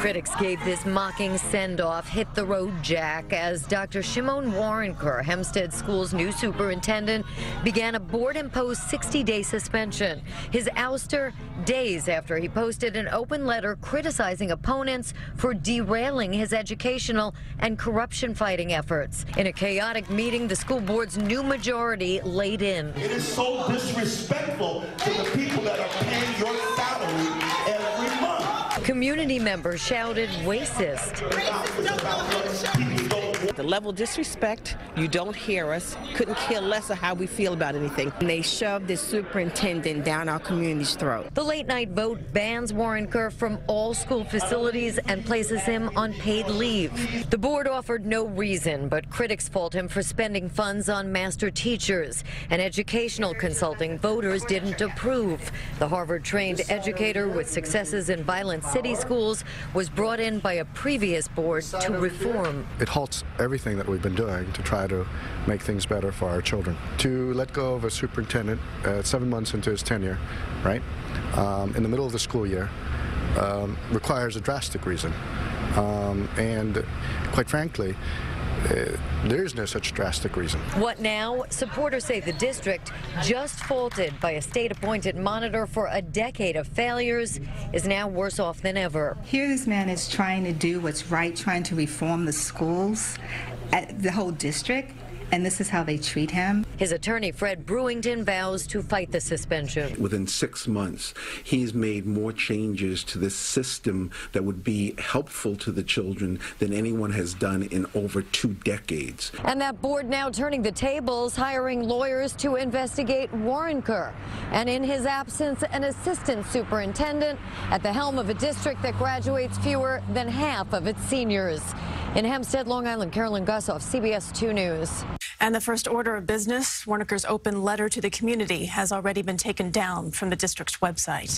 Critics gave this mocking send-off, hit the road Jack, as Dr. Shimon Warrenker, Hempstead School's new superintendent, began a board-imposed 60-day suspension. His ouster days after he posted an open letter criticizing opponents for derailing his educational and corruption-fighting efforts. In a chaotic meeting, the school board's new majority laid in. It is so disrespectful to the people that are paying your salary every month. Community members shouted racist. The level of disrespect, you don't hear us, couldn't care less of how we feel about anything. And they shoved the superintendent down our community's throat. The late-night vote bans Warrenker from all school facilities and places him on paid leave. The board offered no reason, but critics fault him for spending funds on master teachers and educational consulting voters didn't approve. The Harvard-trained educator with successes in violent city schools was brought in by a previous board to reform. It halts everything that we've been doing to try to make things better for our children. To let go of a superintendent 7 months into his tenure, right, in the middle of the school year, requires a drastic reason. And quite frankly, there is no such drastic reason. What now? Supporters say the district, just faulted by a state-appointed monitor for a decade of failures, is now worse off than ever. Here this man is trying to do what's right, trying to reform the schools, the whole district, and this is how they treat him. His attorney, Fred Brewington, vows to fight the suspension. Within 6 months, he's made more changes to this system that would be helpful to the children than anyone has done in over 2 decades. And that board now turning the tables, hiring lawyers to investigate Warrenker. And in his absence, an assistant superintendent at the helm of a district that graduates fewer than half of its seniors. In Hempstead, Long Island, Carolyn Gusoff, CBS 2 News. And the first order of business, Warrenker's open letter to the community, has already been taken down from the district's website.